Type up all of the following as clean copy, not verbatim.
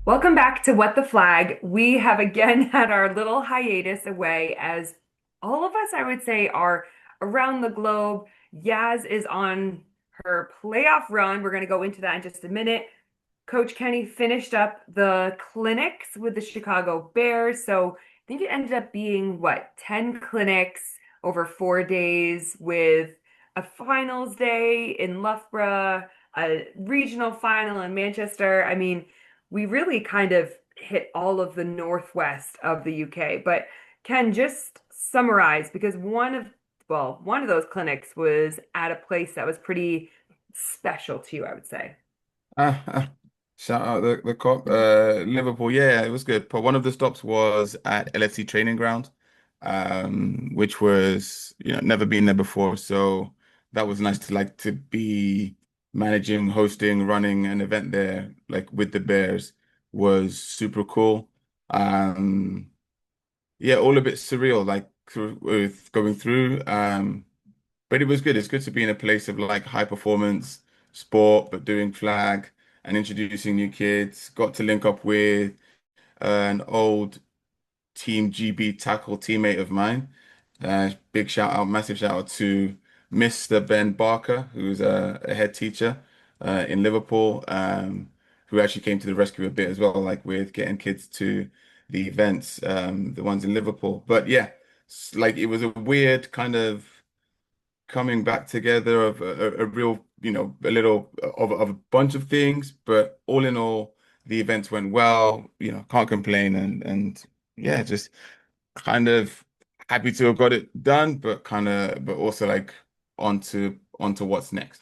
Welcome back to What the Flag. We have again had our little hiatus away as all of us, I would say, are around the globe. Yaz is on her playoff run. We're going to go into that in just a minute. Coach Kenny finished up the clinics with the Chicago Bears. So I think it ended up being what, 10 clinics over 4 days with a finals day in Loughborough, a regional final in Manchester. I mean, we really kind of hit all of the northwest of the UK. But Ken, just summarize because one of those clinics was at a place that was pretty special to you, I would say. Ah, shout out the cop, Liverpool. Yeah, it was good. But one of the stops was at LFC training ground, which was never been there before. So that was nice to be managing, hosting, running an event there like with the Bears was super cool. Um, yeah, all a bit surreal with going through. But it was good. It's good to be in a place of like high performance sport, but doing flag and introducing new kids. Got to link up with an old Team GB tackle teammate of mine. Big shout out, massive shout out to Mr. Ben Barker, who's a head teacher in Liverpool, who actually came to the rescue a bit as well, like with getting kids to the events, the ones in Liverpool. But yeah, like it was a weird kind of coming back together of a real, a little of a bunch of things, but all in all, the events went well, can't complain and yeah, just kind of happy to have got it done, but also like onto what's next,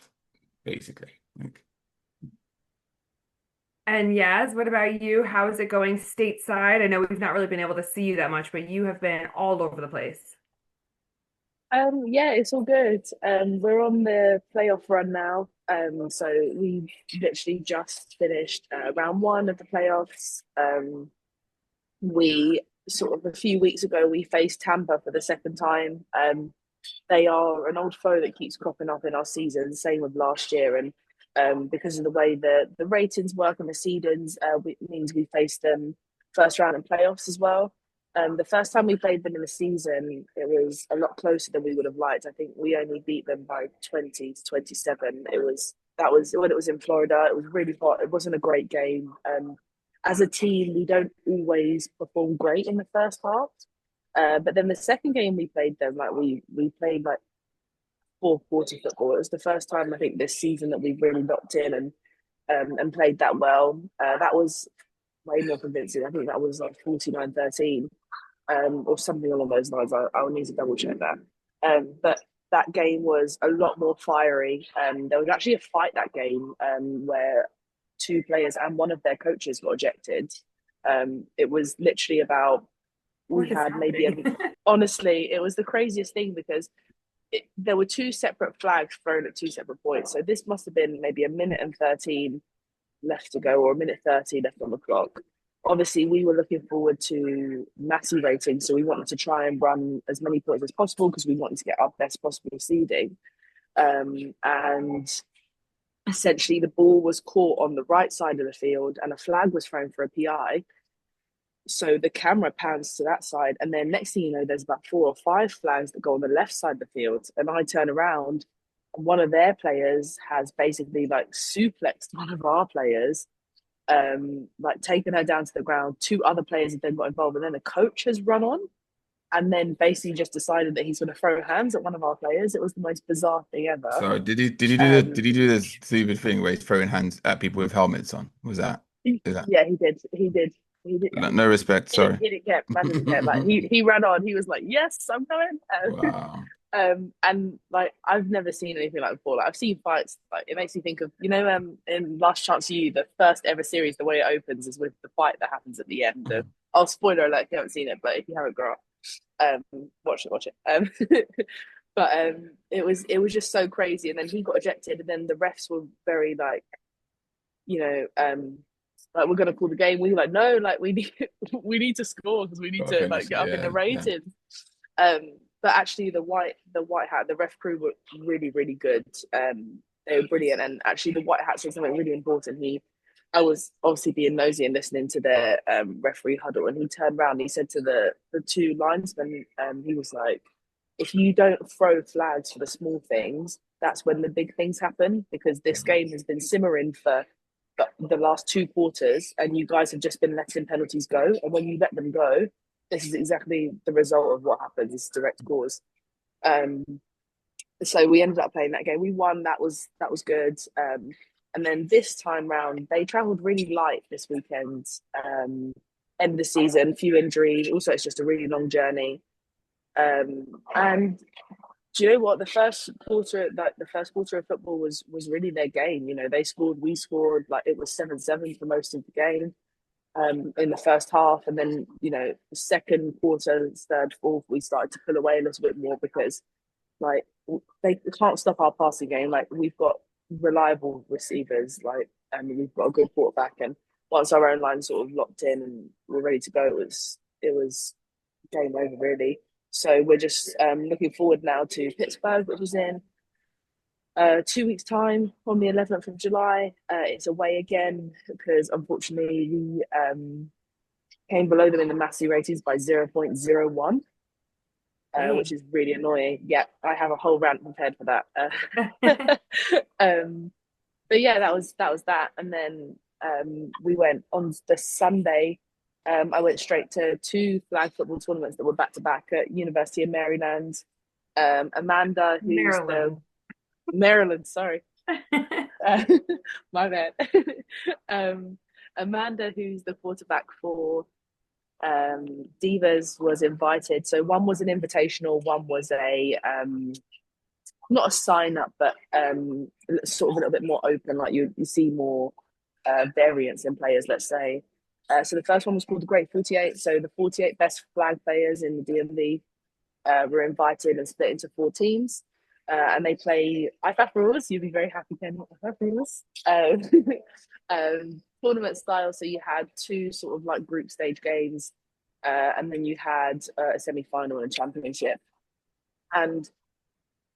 basically. Like, And Yaz, what about you? How is it going stateside? I know we've not really been able to see you that much, but you have been all over the place. Yeah, it's all good. We're on the playoff run now. So we literally just finished round one of the playoffs. We sort of a few weeks ago we faced Tampa for the second time. They are an old foe that keeps cropping up in our season, same with last year. And because of the way the ratings work and the seedings, means we faced them first round in playoffs as well. The first time we played them in the season, it was a lot closer than we would have liked. I think we only beat them by 20 to 27. That was when it was in Florida. It was really hot. It wasn't a great game. As a team, we don't always perform great in the first half. But then the second game we played them, like we played like fourth quarter football. It was the first time I think this season that we've really locked in and played that well. That was way more convincing. I think that was like 49-13, or something along those lines. I'll need to double check that. But that game was a lot more fiery. There was actually a fight that game where two players and one of their coaches got ejected. It was literally about we What is had maybe happening? honestly, it was the craziest thing because there were two separate flags thrown at two separate points. So this must have been maybe a minute and 13 left to go, or a minute 30 left on the clock. Obviously, we were looking forward to Massey ratings, so we wanted to try and run as many points as possible because we wanted to get our best possible seeding. And essentially, the ball was caught on the right side of the field, and a flag was thrown for a PI. So the camera pans to that side, and then next thing you know, there's about four or five flags that go on the left side of the field. And I turn around, and one of their players has basically like suplexed one of our players, like taken her down to the ground. Two other players have then got involved, and then the coach has run on and then basically just decided that he's going to throw hands at one of our players. It was the most bizarre thing ever. so did he do the Um, did he do this stupid thing where he's throwing hands at people with helmets on? Was that is that yeah, he did. He did. He did. no respect? Sorry. He didn't care. Man didn't care. Like he ran on. He was like, "Yes, I'm coming." Wow. And like I've never seen anything like before. Like I've seen fights. Like it makes me think of in Last Chance You, the first ever series. The way it opens is with the fight that happens at the end. I'll spoiler alert if you haven't seen it, but if you haven't, grow up. Watch it, watch it. But it was just so crazy. And then he got ejected, and then the refs were very like, you know, like we're gonna call the game. We were like, no, like we need we need to score because we need Gotta to finish like it. get up in the Yeah, yeah. rating. But actually, the white hat, the ref crew were really really good. They were brilliant, and actually, the white hat said something really important. I was obviously being nosy and listening to the referee huddle, and he turned around and he said to the two linesmen, he was like, if you don't throw flags for the small things, that's when the big things happen, because this game has been simmering for the last two quarters, and you guys have just been letting penalties go. And when you let them go, this is exactly the result of what happens. It's direct cause. Um, so we ended up playing that game. We won. That was good. And then this time round, they travelled really light this weekend. End of the season, few injuries. Also, it's just a really long journey. And do you know what? The first quarter of football was really their game. You know, they scored, we scored. Like it was 7-7 for most of the game. In the first half, and then the second quarter, third, fourth, we started to pull away a little bit more because like they can't stop our passing game. Like we've got reliable receivers, like and we've got a good quarterback. And once our own line sort of locked in and we're ready to go, it was game over really. So we're just looking forward now to Pittsburgh, which is in 2 weeks' time on the 11th of July. It's away again because unfortunately we came below them in the Massey ratings by 0.01. Which Dang. is really annoying. Yeah, I have a whole rant prepared for that. Um, but yeah, that was that. And then we went on the Sunday. I went straight to two flag football tournaments that were back to back at University of Maryland. Amanda, who's the Maryland. Maryland, sorry, uh, my bad. um, Amanda, who's the quarterback for Divas, was invited. So one was an invitational, one was a not a sign up, but sort of a little bit more open. Like you see more variance in players, let's say. So the first one was called the Great 48. So the 48 best flag players in the DMV were invited and split into four teams. And they play IFAF rules. You'll be very happy, Ken, what IFAF rules. Tournament style. So you had two sort of like group stage games, and then you had a semi final and a championship. And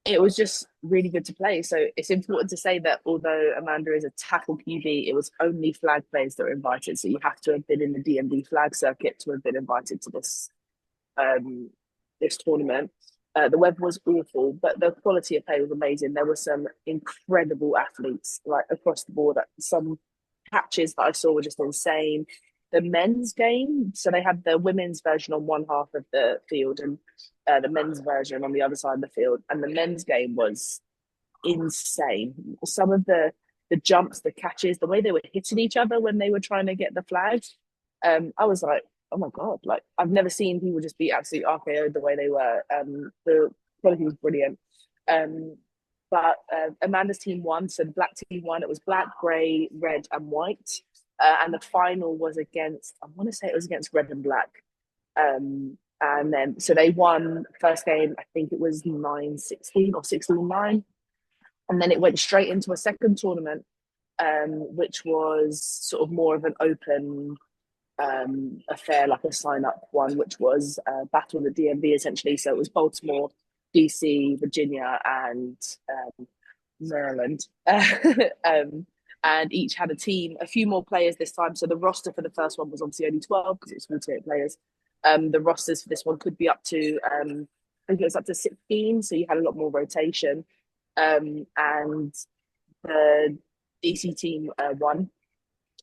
it was just really good to play. So it's important to say that although Amanda is a tackle QB, it was only flag players that were invited. So you have to have been in the DMV flag circuit to have been invited to um, this tournament. The weather was awful, but the quality of play was amazing. There were some incredible athletes, like across the board. Some catches that I saw were just insane. The men's game, so they had the women's version on one half of the field and the men's version on the other side of the field. And the men's game was insane. Some of the jumps, the catches, the way they were hitting each other when they were trying to get the flags. I was like, oh my god, like I've never seen people just be absolutely RKO'd the way they were. The quality was brilliant. But Amanda's team won, so the black team won. It was black, grey, red, and white. And the final was against, I want to say it was against red and black. And then, so they won first game, I think it was 9-16 or 16-9. And then it went straight into a second tournament, which was sort of more of an open affair, like a sign up one, which was Battle of the DMV essentially. So it was Baltimore, DC, Virginia, and Maryland. And each had a team, a few more players this time. So the roster for the first one was obviously only 12 because it was 48 players. The rosters for this one could be up to, I think it was up to 16. So you had a lot more rotation. And the DC team won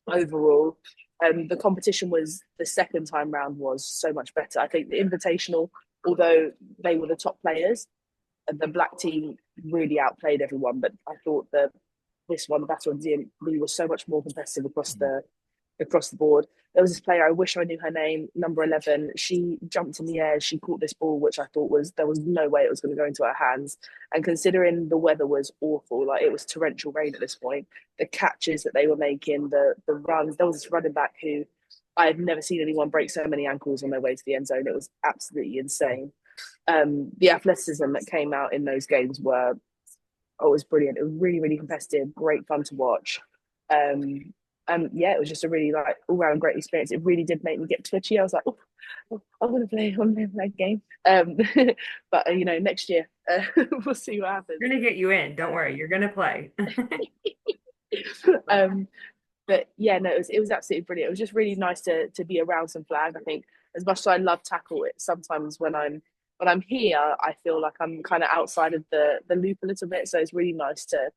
overall. The competition was the second time round was so much better. I think the invitational, although they were the top players, the black team really outplayed everyone. But I thought that this one, the Battle of DMV, was so much more competitive across the board. There was this player, I wish I knew her name, number 11. She jumped in the air, she caught this ball, which I thought there was no way it was going to go into her hands. And considering the weather was awful, like it was torrential rain at this point, the catches that they were making, the runs, there was this running back who I had never seen anyone break so many ankles on their way to the end zone. It was absolutely insane. The athleticism that came out in those games it was brilliant. It was really, really competitive, great fun to watch. And yeah, it was just a really like all round great experience. It really did make me get twitchy. I was like, oh, I want to play that game. But next year we'll see what happens. We're gonna get you in. Don't worry, you're gonna play. um, But yeah, no, it was absolutely brilliant. It was just really nice to be around some flag. I think as much as I love tackle, it sometimes when I'm here, I feel like I'm kind of outside of the loop a little bit. So it's really nice to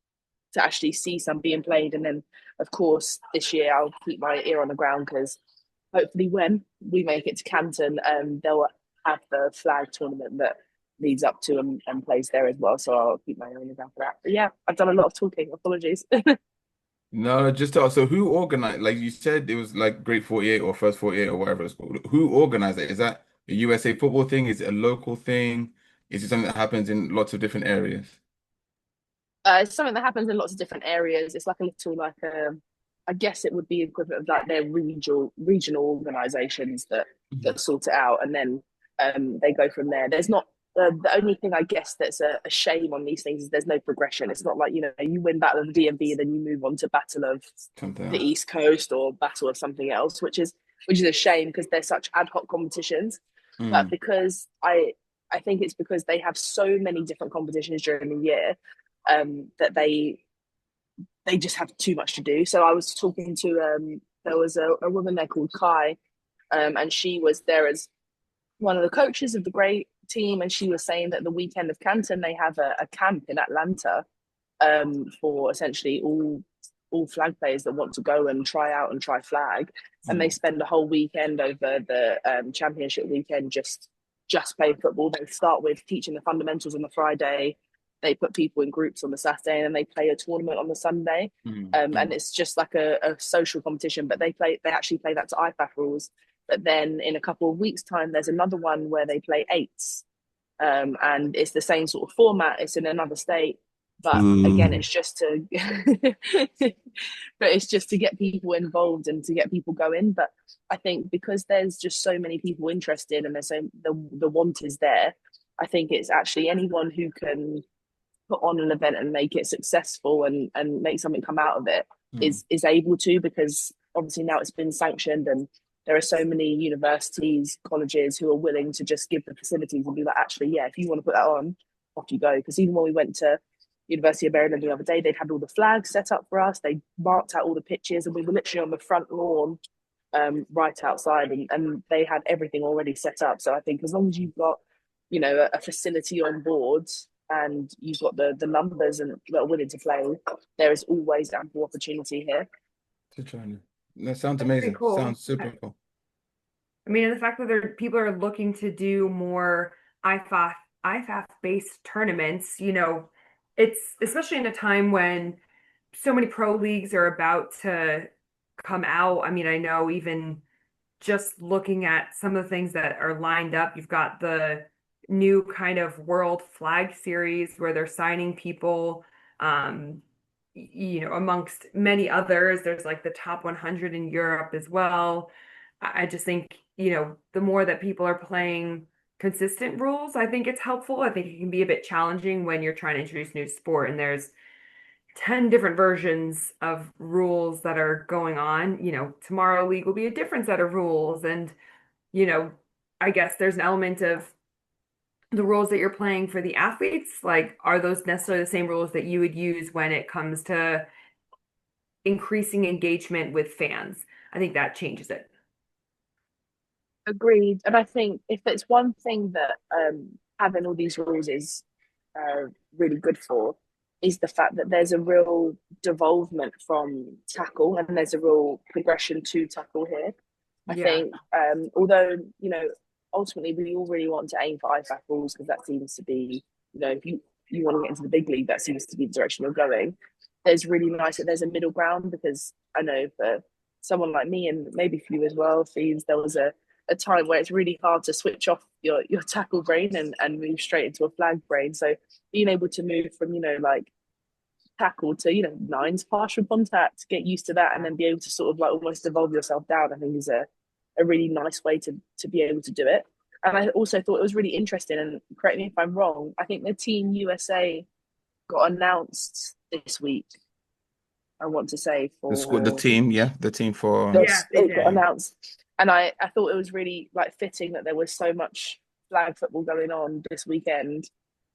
actually see some being played. And then, of course, this year I'll keep my ear on the ground because hopefully when we make it to Canton, they'll have the flag tournament that leads up to and plays there as well. So I'll keep my ear on the ground for that. But yeah, I've done a lot of talking. Apologies. No, just so who organized, like you said, it was like Great 48 or First 48 or whatever it's called. Who organized it? Is that a USA football thing? Is it a local thing? Is it something that happens in lots of different areas? It's something that happens in lots of different areas. It's like a little like I guess it would be equivalent of like their regional organisations that sort it out, and then they go from there. There's not the only thing I guess that's a shame on these things is there's no progression. It's not like you win Battle of the DMV and then you move on to Battle of Something the else. East Coast or Battle of something else, which is a shame because they're such ad hoc competitions. But Mm. because I think it's because they have so many different competitions during the year that they just have too much to do. So I was talking to there was a woman there called Kai, and she was there as one of the coaches of the great team, and she was saying that the weekend of Canton they have a camp in Atlanta for essentially all flag players that want to go and try out and try flag, and they Mm. spend a whole weekend over the championship weekend just playing football. They start with teaching the fundamentals on the Friday. They put people in groups on the Saturday, and then they play a tournament on the Sunday. Mm. And Mm. it's just like a social competition, but they actually play that to IFAF rules. But then in a couple of weeks' time, there's another one where they play eights, and it's the same sort of format. It's in another state, but again, Ooh. it's just to, but it's just to get people involved and to get people going. But I think because there's just so many people interested and there's so the want is there, I think it's actually anyone who can put on an event and make it successful and make something come out of it Mm. is able to, because obviously now it's been sanctioned and there are so many universities, colleges who are willing to just give the facilities and be like, actually, yeah, if you want to put that on, off you go. Because even when we went to University of Maryland the other day, they'd had all the flags set up for us. They marked out all the pitches, and we were literally on the front lawn, right outside, and they had everything already set up. So I think as long as you've got, a facility on board and you've got the numbers and that are willing to play, there is always ample opportunity here. To China. That sounds That's pretty amazing. cool. Sounds super cool. I mean, and the fact that people are looking to do more IFAF based tournaments, it's especially in a time when so many pro leagues are about to come out. I mean, I know even just looking at some of the things that are lined up, you've got the new kind of World Flag Series where they're signing people, amongst many others. There's like the top 100 in Europe as well. I just think, the more that people are playing consistent rules, I think it's helpful. I think it can be a bit challenging when you're trying to introduce new sport and there's 10 different versions of rules that are going on. Tomorrow league will be a different set of rules. And, you know, I guess there's an element of the rules that you're playing for the athletes. Like, are those necessarily the same rules that you would use when it comes to increasing engagement with fans? I think that changes it. Agreed. And I think if it's one thing that having all these rules is really good for, is the fact that there's a real devolvement from tackle and there's a real progression to tackle here. I Yeah. think, although, ultimately we all really want to aim for IFAF rules because that seems to be, if you want to get into the big league, that seems to be the direction you're going. There's really nice that there's a middle ground, because I know for someone like me and maybe for you as well, Thieves, there was a time where it's really hard to switch off your tackle brain and move straight into a flag brain. So being able to move from, like tackle to, nines partial contact, get used to that, and then be able to sort of like almost evolve yourself down, I think is a really nice way to be able to do it. And I also thought it was really interesting, and correct me if I'm wrong, I think the Team USA got announced this week, I want to say, The school, the for team, yeah, the team for Yeah, this, they it got did. yeah. announced. And I thought it was really like fitting that there was so much flag football going on this weekend,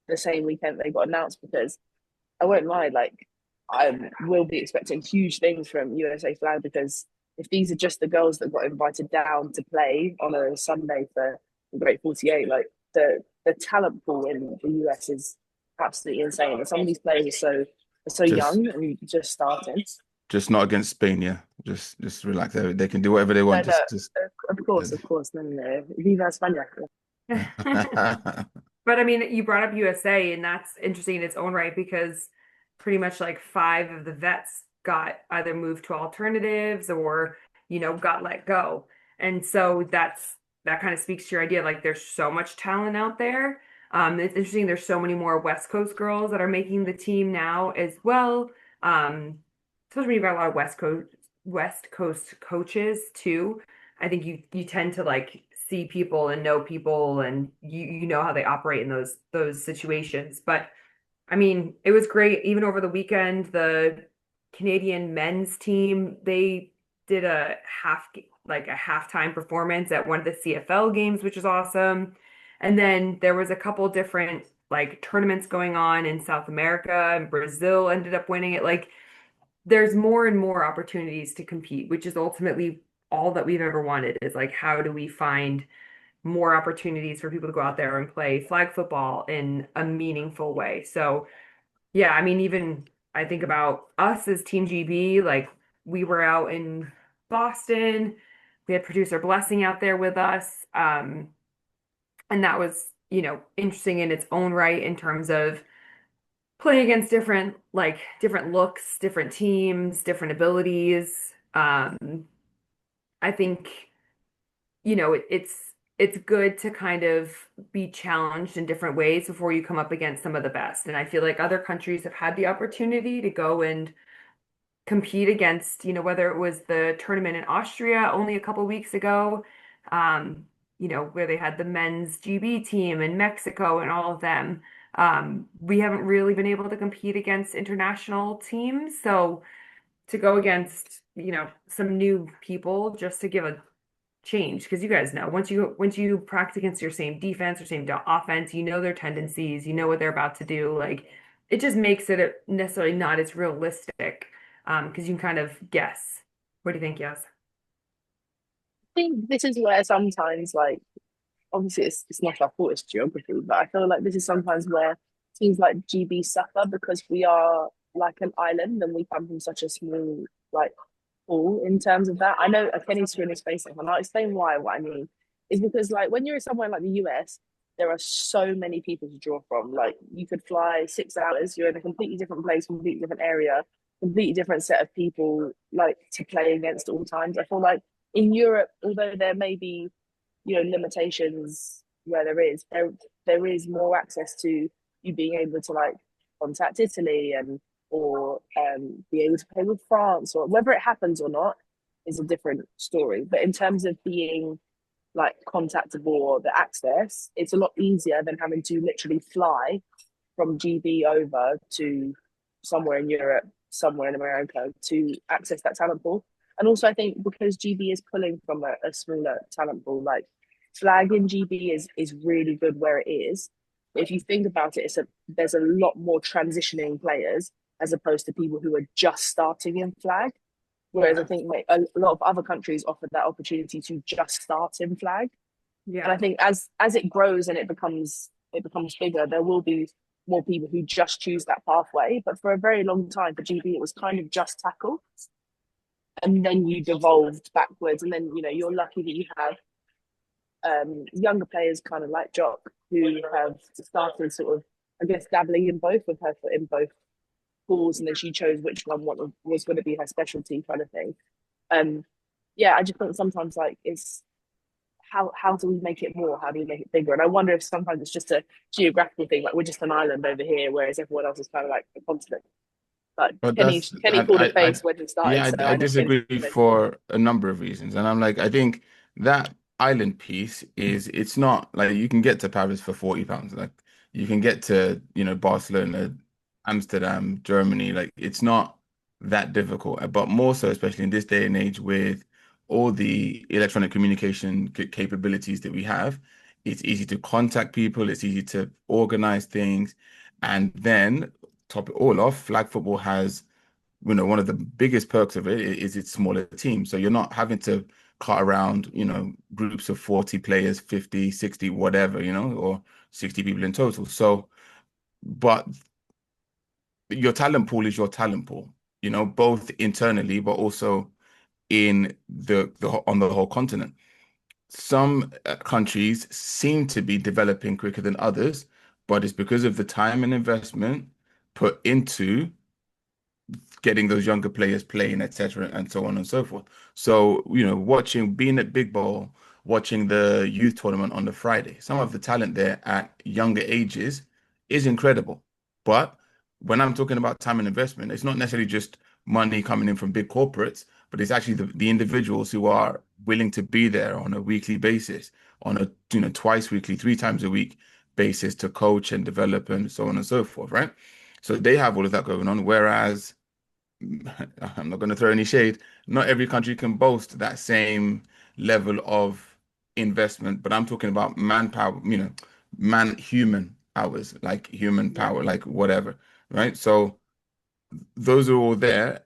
the same weekend they got announced, because I won't lie, like I will be expecting huge things from USA Flag, because if these are just the girls that got invited down to play on a Sunday for the Great 48, like the talent pool in the US is absolutely insane. And some of these players are so Just young and just starting. just not against Spain, yeah. Just relax. They can do whatever they No, want. no, Just of course, no, no, no. Viva España. But I mean, you brought up USA, and that's interesting in its own right because pretty much like five of the vets got either moved to alternatives or, got let go. And so that kind of speaks to your idea. Like there's so much talent out there. It's interesting. There's so many more West Coast girls that are making the team now as well. Especially when you've got a lot of West Coast coaches too. I think you tend to like see people and know people and you know how they operate in those situations. But I mean, it was great. Even over the weekend, the Canadian men's team, they did a halftime performance at one of the CFL games, which is awesome. And then there was a couple different like tournaments going on in South America, and Brazil ended up winning it. Like there's more and more opportunities to compete, which is ultimately all that we've ever wanted is like, how do we find more opportunities for people to go out there and play flag football in a meaningful way? So, yeah, I mean, even I think about us as Team GB, like we were out in Boston, we had producer Blessing out there with us. And that was, interesting in its own right in terms of playing against different looks, different teams, different abilities. I think, it's good to kind of be challenged in different ways before you come up against some of the best. And I feel like other countries have had the opportunity to go and compete against, whether it was the tournament in Austria only a couple weeks ago, where they had the men's GB team in Mexico and all of them. We haven't really been able to compete against international teams. So to go against, some new people just to give a change, because you guys know once you practice against your same defense or same offense, you know their tendencies, you know what they're about to do. Like it just makes it necessarily not as realistic, because you can kind of guess. What do you think? Yes. I think this is where sometimes, like, obviously it's not our fault, it's geography, but I feel like this is sometimes where teams like GB suffer, because we are like an island and we come from such a small like pool in terms of that. I know Kenny's screwing his face off, and I'll explain why. What I mean is because like when you're somewhere like the US, there are so many people to draw from. Like you could fly 6 hours, you're in a completely different place, completely different area, completely different set of people like to play against at all times. I feel like in Europe, although there may be limitations where there is more access to you being able to like contact Italy and or be able to play with France, or whether it happens or not is a different story. But in terms of being like contactable or the access, it's a lot easier than having to literally fly from GB over to somewhere in Europe, somewhere in America to access that talent pool. And also, I think because GB is pulling from a smaller talent pool, like flag in GB is really good where it is. If you think about it, there's a lot more transitioning players as opposed to people who are just starting in flag. Whereas I Yeah. think like, a lot of other countries offer that opportunity to just start in flag. And Yeah. I think as it grows and it becomes bigger, there will be more people who just choose that pathway. But for a very long time for GB, it was kind of just tackle, and then you devolved backwards, and then you're lucky that you have younger players kind of like Jock who have started sort of, I guess, dabbling in both, with her foot in both pools, and then she chose which one was going to be her specialty kind of thing. Um, yeah, I just think sometimes like it's how do we make it more? How do we make it bigger? And I wonder if sometimes it's just a geographical thing, like we're just an island over here, whereas everyone else is kind of like a continent. But but Kenny that's Kenny pulled a I face when he started, yeah, so I I need Kenny disagree for a number of reasons. And I'm like, I think that island piece is it's not like you can get to Paris for £40. Like you can get to, Barcelona, Amsterdam, Germany. Like it's not that difficult. But more so, especially in this day and age with all the electronic communication capabilities that we have, it's easy to contact people, it's easy to organize things. And then top it all off, flag football has one of the biggest perks of it is it's smaller teams. So you're not having to cut around, groups of 40 players, 50, 60, whatever, or 60 people in total. So, but your talent pool is your talent pool, both internally, but also in on the whole continent. Some countries seem to be developing quicker than others, but it's because of the time and investment put into getting those younger players playing, etc., and so on and so forth. So, being at Big Bowl, watching the youth tournament on the Friday, some of the talent there at younger ages is incredible. But when I'm talking about time and investment, it's not necessarily just money coming in from big corporates, but it's actually the individuals who are willing to be there on a weekly basis, on a, twice weekly, 3 times a week basis to coach and develop and so on and so forth, right? So they have all of that going on, whereas I'm not going to throw any shade. Not every country can boast that same level of investment, but I'm talking about manpower, human hours, like human Yeah. power, like whatever, right? So those are all there,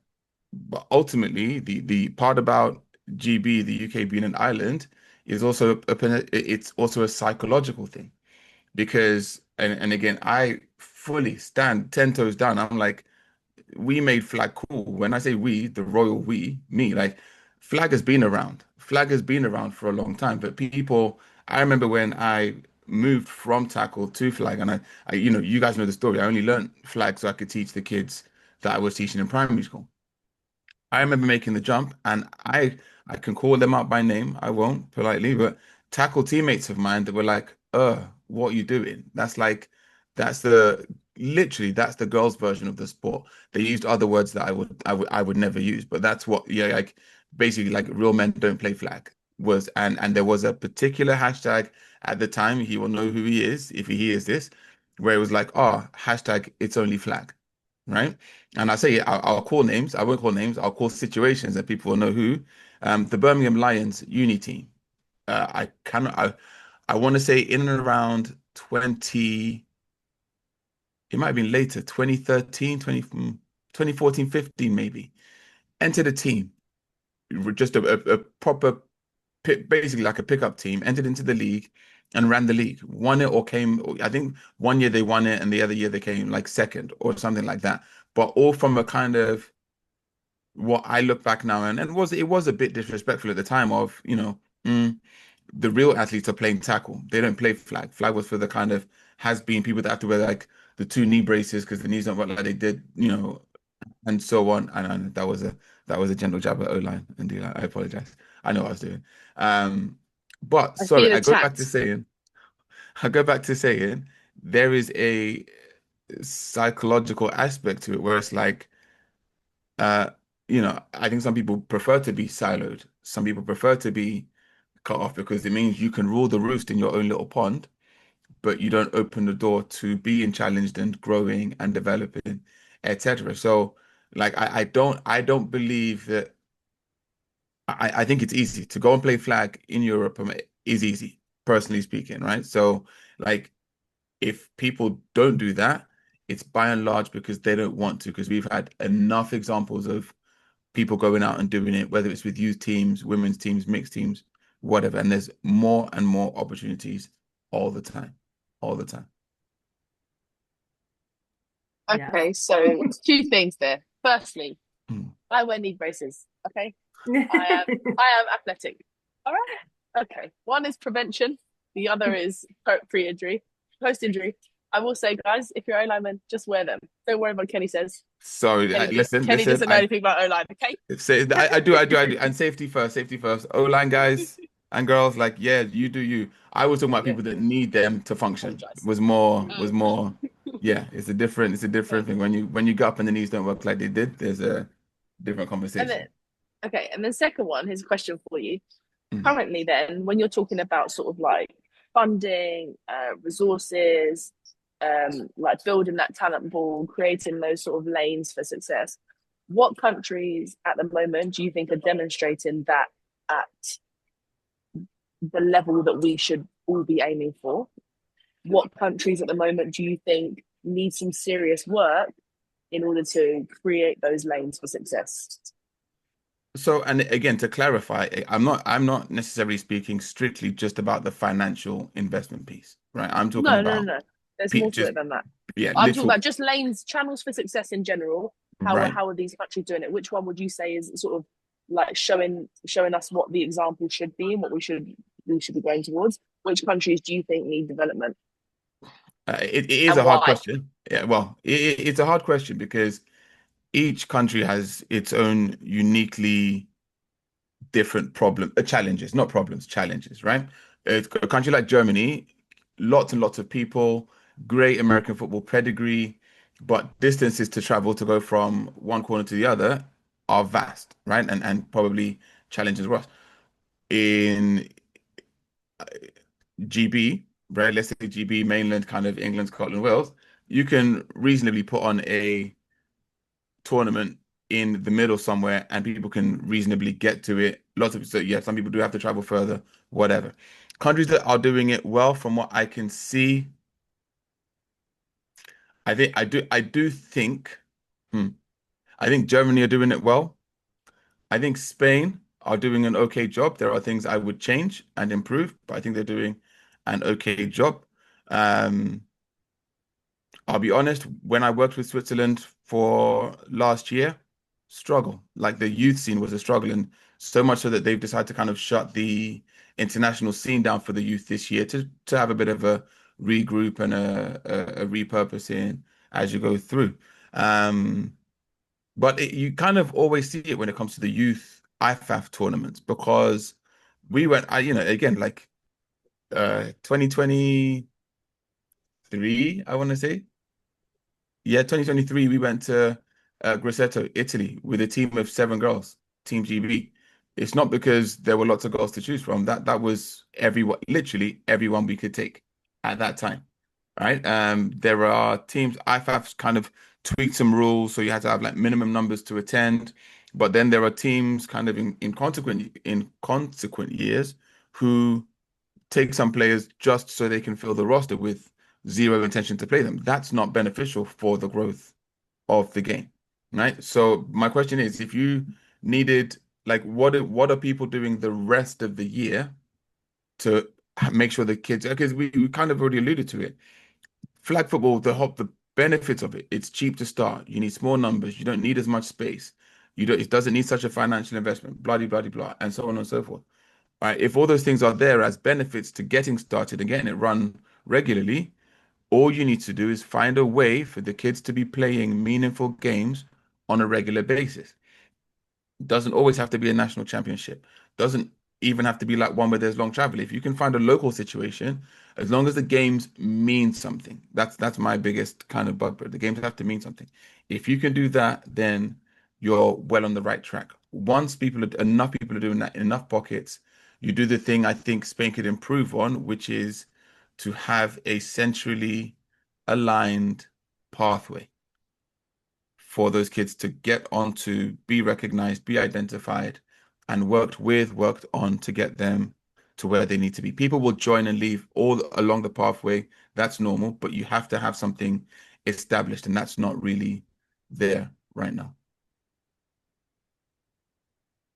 but ultimately, the part about GB, the UK being an island, is also it's also a psychological thing because, and again, I fully stand 10 toes down. I'm like, we made flag cool. When I say we, the royal we, me, like flag has been around. Flag has been around for a long time. But people, I remember when I moved from tackle to flag, and you guys know the story. I only learned flag so I could teach the kids that I was teaching in primary school. I remember making the jump, and I can call them out by name. I won't politely, but tackle teammates of mine that were like, what are you doing?" That's the literally that's the girls' version of the sport. They used other words that I would never use, but that's what, yeah, like basically like real men don't play flag was, and there was a particular hashtag at the time. He will know who he is if he hears this, where it was like, hashtag it's only flag, right? And I say I'll call names. I won't call names. I'll call situations that people will know who. The Birmingham Lions uni team. I cannot. I want to say in and around 20. It might have been later, 2013, 2014, 15 maybe. Entered a team, just a proper, basically like a pickup team. Entered into the league and ran the league. Won it or came. I think one year they won it, and the other year they came like second or something like that. But all from a kind of what I look back now and it was a bit disrespectful at the time of, the real athletes are playing tackle. They don't play flag. Flag was for the kind of has been people that have to wear like the two knee braces because the knees don't work like they did, and so on. And that was a gentle jab at O-line. Indeed, I apologize. I know what I was doing. But I sorry, feel attacked. I go back to saying there is a psychological aspect to it where it's like uh, I think some people prefer to be siloed. Some people prefer to be cut off because it means you can rule the roost in your own little pond, but you don't open the door to being challenged and growing and developing, etc. So, like, I don't believe that. I think it's easy to go and play flag in Europe is easy, personally speaking, right? So, like, if people don't do that, it's by and large because they don't want to, because we've had enough examples of people going out and doing it, whether it's with youth teams, women's teams, mixed teams, whatever. And there's more and more opportunities all the time, all the time. Yes. Okay, so two things there. Firstly, Mm. I wear knee braces. Okay, I am athletic. All right. Okay. One is prevention. The other is pre-injury, post-injury. I will say, guys, if you're O-lineman, just wear them. Don't worry about what Kenny says. So Kenny listen. doesn't know anything about O-line. Okay. I do. And safety first. O-line guys and girls, like, yeah, you do you. I was talking about Yeah. people that need them to function. Apologize. Was more, yeah, it's a different Okay. thing. When you get up and the knees don't work like they did, there's a different And then, conversation. okay, and then second one, here's a question for you. Mm. Currently, then, when you're talking about sort of like funding, resources, like building that talent pool, creating those sort of lanes for success, what countries at the moment do you think are demonstrating that at the level that we should all be aiming for? What countries at the moment do you think need some serious work in order to create those lanes for success. So, and again, to clarify, I'm not necessarily speaking strictly just about the financial investment piece, right? I'm talking No, no, no, about no. There's more to just, it than that. yeah, I'm talking literal, about just lanes, channels for success in general. right. How are these countries doing it? Which one would you say is sort of like showing us what the example should be and what we should be going towards? Which countries do you think need development It is and a hard why? question. Yeah, well, it's a hard question because each country has its own uniquely different challenges, not problems, challenges, right? It's a country like Germany, lots and lots of people, great American football pedigree, but distances to travel to go from one corner to the other are vast, right? And probably challenges for us. In GB, right? Let's say GB, mainland, kind of England, Scotland, Wales, you can reasonably put on a tournament in the middle somewhere and people can reasonably get to it. Lots of, so yeah, some people do have to travel further, whatever. Countries that are doing it well, from what I can see, I do think, hmm, I think Germany are doing it well. I think Spain are doing an okay job. There are things I would change and improve, but I think they're doing an okay job. Um, I'll be honest, when I worked with Switzerland for last year, struggle. Like the youth scene was a struggle, and so much so that they've decided to kind of shut the international scene down for the youth this year to have a bit of a regroup and a repurposing as you go through. Um, but you kind of always see it when it comes to the youth IFAF tournaments because we went, again, like 2023, I want to say. Yeah, 2023, we went to Grosseto, Italy, with a team of 7 girls, Team GB. It's not because there were lots of girls to choose from. That was everyone, literally everyone we could take at that time, right? There are teams. IFAF's kind of tweaked some rules, so you had to have like minimum numbers to attend. But then there are teams kind of in consequent years who take some players just so they can fill the roster with zero intention to play them. That's not beneficial for the growth of the game, right? So my question is, if you needed, like, what are people doing the rest of the year to make sure the kids, because we kind of already alluded to it. Flag football, the benefits of it, it's cheap to start. You need small numbers. You don't need as much space. It doesn't need such a financial investment, blah, blah, blah, blah, and so on and so forth. Right? If all those things are there as benefits to getting started and getting it run regularly, all you need to do is find a way for the kids to be playing meaningful games on a regular basis. Doesn't always have to be a national championship. Doesn't even have to be like one where there's long travel. If you can find a local situation, as long as the games mean something, that's my biggest kind of bugbear. The games have to mean something. If you can do that, then you're well on the right track. Once enough people are doing that in enough pockets, you do the thing I think Spain could improve on, which is to have a centrally aligned pathway for those kids to get on to be recognized, be identified, and worked on to get them to where they need to be. People will join and leave all along the pathway. That's normal, but you have to have something established, and that's not really there right now.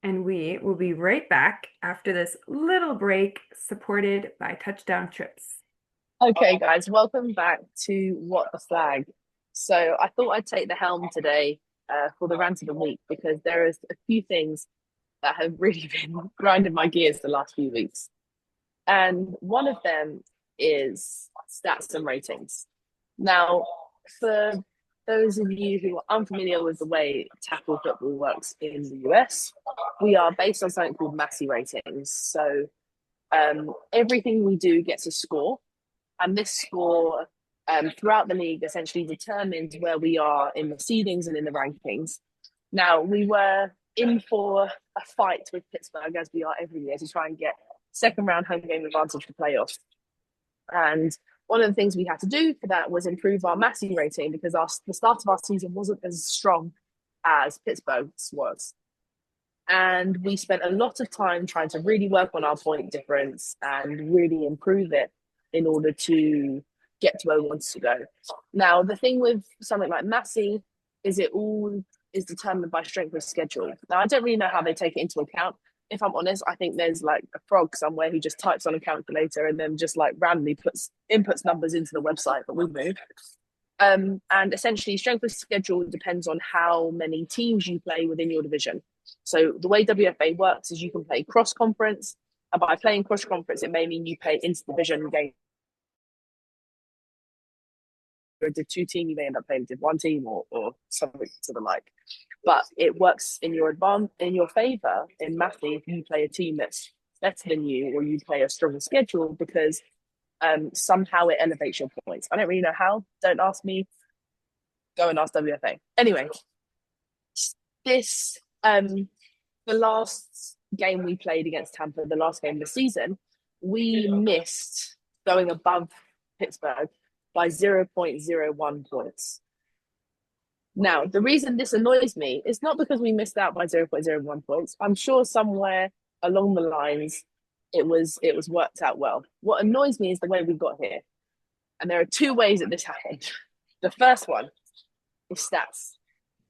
And we will be right back after this little break, supported by Touchdown Trips. Okay, guys, welcome back to What the Flag. So I thought I'd take the helm today for the rant of the week because there is a few things that have really been grinding my gears the last few weeks. And one of them is stats and ratings. Now, for those of you who are unfamiliar with the way tackle football works in the US, we are based on something called Massey Ratings. So everything we do gets a score, and this score throughout the league essentially determines where we are in the seedings and in the rankings. Now, we were in for a fight with Pittsburgh, as we are every year, to try and get second round home game advantage for playoffs. And one of the things we had to do for that was improve our Massey rating because the start of our season wasn't as strong as Pittsburgh's was. And we spent a lot of time trying to really work on our point difference and really improve it in order to get to where we wanted to go. Now, the thing with something like Massey is it all is determined by strength of schedule. Now, I don't really know how they take it into account. If I'm honest, I think there's like a frog somewhere who just types on a calculator and then just like randomly inputs numbers into the website, but we move. And essentially, strength of schedule depends on how many teams you play within your division. So the way WFA works is you can play cross conference, and by playing cross conference, it may mean you play inter-division games. Div 2 team, you may end up playing Div 1 team or something to the like. But it works in your favor in Massey if you play a team that's better than you or you play a stronger schedule because somehow it elevates your points. I don't really know how. Don't ask me. Go and ask WFA. Anyway, this the last game we played against Tampa, the last game of the season, we missed going above Pittsburgh by 0.01 points. Now, the reason this annoys me is not because we missed out by 0.01 points. I'm sure somewhere along the lines it was worked out well. What annoys me is the way we got here. And there are two ways that this happened. The first one is stats.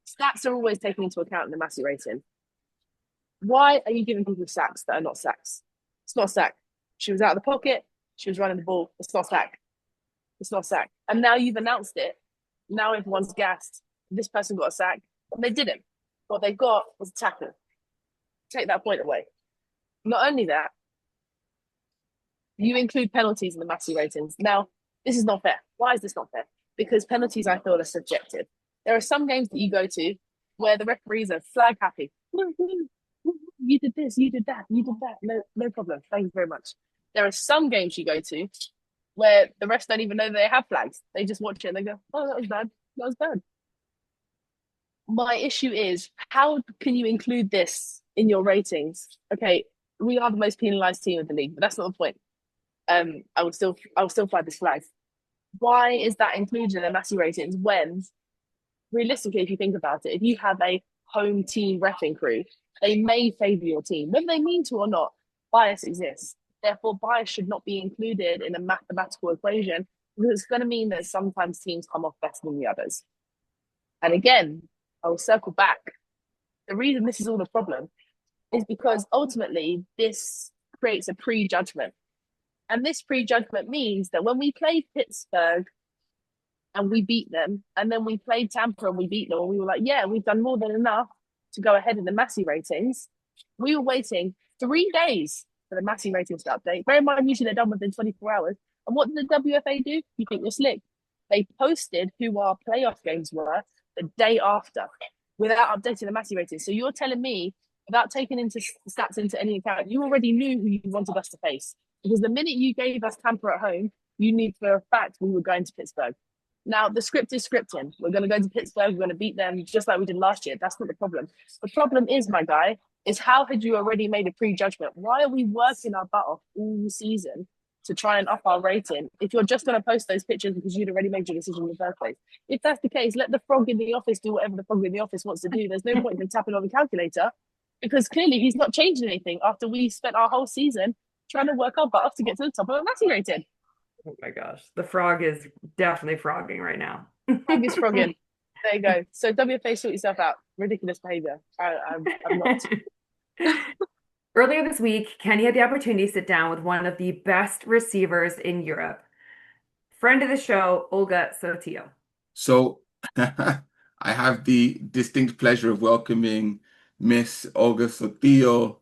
Stats are always taken into account in the Massey rating. Why are you giving people sacks that are not sacks? It's not a sack. She was out of the pocket. She was running the ball. It's not a sack. It's not a sack. And now you've announced it. Now everyone's gassed. This person got a sack. And they didn't. What they got was a tackle. Take that point away. Not only that, you include penalties in the Massey ratings. Now, this is not fair. Why is this not fair? Because penalties, I feel, are subjective. There are some games that you go to where the referees are flag happy. You did this, you did that, you did that. No problem. Thank you very much. There are some games you go to where the refs don't even know they have flags. They just watch it and they go, "Oh, that was bad. That was bad." My issue is, how can you include this in your ratings? Okay, we are the most penalised team of the league, but that's not the point. I will still fly this flag. Why is that included in the Massey ratings when, realistically, if you think about it, if you have a home team reffing crew, they may favour your team. Whether they mean to or not, bias exists. Therefore, bias should not be included in a mathematical equation because it's going to mean that sometimes teams come off better than the others. And again, I will circle back. The reason this is all a problem is because ultimately this creates a prejudgment. And this prejudgment means that when we played Pittsburgh and we beat them, and then we played Tampa and we beat them, and we were like, yeah, we've done more than enough to go ahead in the Massey ratings. We were waiting 3 days for the Massey ratings to update. Bear in mind, usually they're done within 24 hours. And what did the WFA do? You think you're slick. They posted who our playoff games were the day after without updating the Massey ratings. So you're telling me, without taking into stats into any account, you already knew who you wanted us to face. Because the minute you gave us Tampa at home, you knew for a fact we were going to Pittsburgh. Now, the script is scripting. We're going to go to Pittsburgh. We're going to beat them just like we did last year. That's not the problem. The problem is, my guy, is how had you already made a prejudgment? Why are we working our butt off all season to try and up our rating if you're just going to post those pictures because you'd already made your decision in the first place? If that's the case, let the frog in the office do whatever the frog in the office wants to do. There's no point in tapping on the calculator because clearly he's not changing anything after we spent our whole season trying to work our butt off to get to the top of a Massey rating. Oh my gosh. The frog is definitely frogging right now. Frog is frogging. There you go. So WFA, sort yourself out. Ridiculous behavior. I'm not. Earlier this week, Kenny had the opportunity to sit down with one of the best receivers in Europe. Friend of the show, Olga Sotillo. So I have the distinct pleasure of welcoming Miss Olga Sotillo.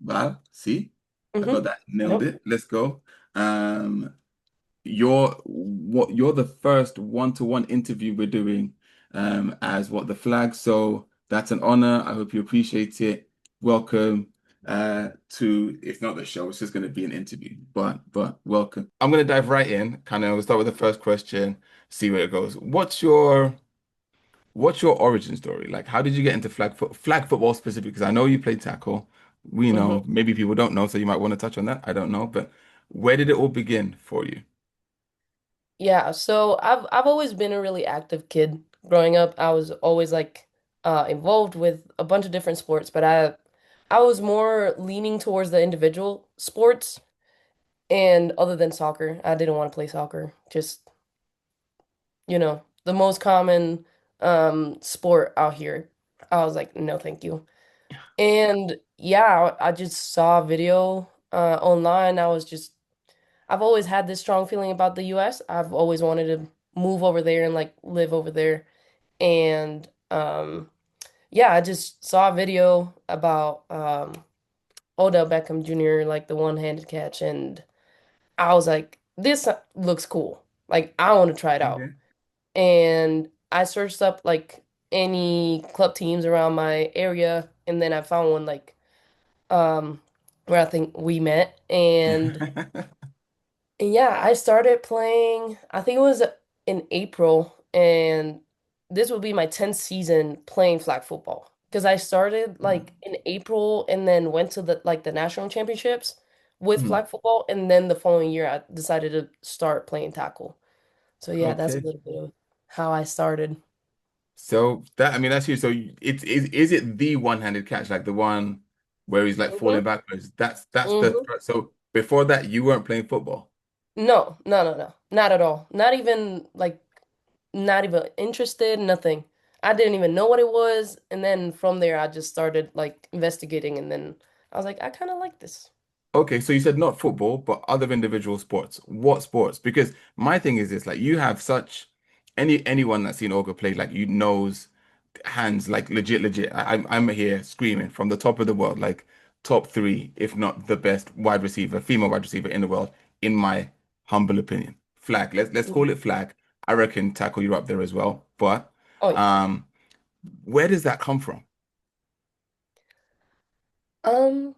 Well, see, I got that, nailed it. Let's go. You're the first one-to-one interview we're doing as the flag. So that's an honor. I hope you appreciate it. Welcome to, if not the show, it's just going to be an interview, but welcome. I'm going to dive right in. We'll start with the first question, see where it goes. What's your origin story? Like, how did you get into flag football specifically? Because I know you played tackle. We know, maybe people don't know, so you might want to touch on that. I don't know, but where did it all begin for you? Yeah, so I've always been a really active kid. Growing up, I was always like involved with a bunch of different sports, but I was more leaning towards the individual sports. And other than soccer, I didn't want to play soccer. Just, the most common sport out here. I was like, no, thank you. And yeah, I just saw a video online. I've always had this strong feeling about the US. I've always wanted to move over there and like live over there. And yeah, I just saw a video about Odell Beckham Jr., like the one-handed catch, and I was like, this looks cool. Like I want to try it out. Okay. And I searched up like any club teams around my area, and then I found one like um where I think we met, and yeah, I started playing, I think it was in April, and this would be my 10th season playing flag football. Because I started like in April and then went to the national championships with Mhm. flag football, and then the following year I decided to start playing tackle. So yeah, that's a Okay. little bit of how I started. So that I mean that's you. So it's is it the one-handed catch like the one where he's like hmm falling backwards? That's the hmm so before that you weren't playing football. No, no, no, no, not at all. Not even like not even interested, nothing. I didn't even know what it was. And then from there, I just started like investigating. And then I was like, I kind of like this. Okay, so you said not football, but other individual sports. What sports? Because my thing is this, like you have such anyone that's seen Olga play, like you knows hands like legit. I'm here screaming from the top of the world, like top three, if not the best wide receiver, female wide receiver in the world, in my humble opinion. Flag. Let's call Mhm. it flag. I reckon tackle you up there as well. But Oh, yeah. um, where does that come from? Um,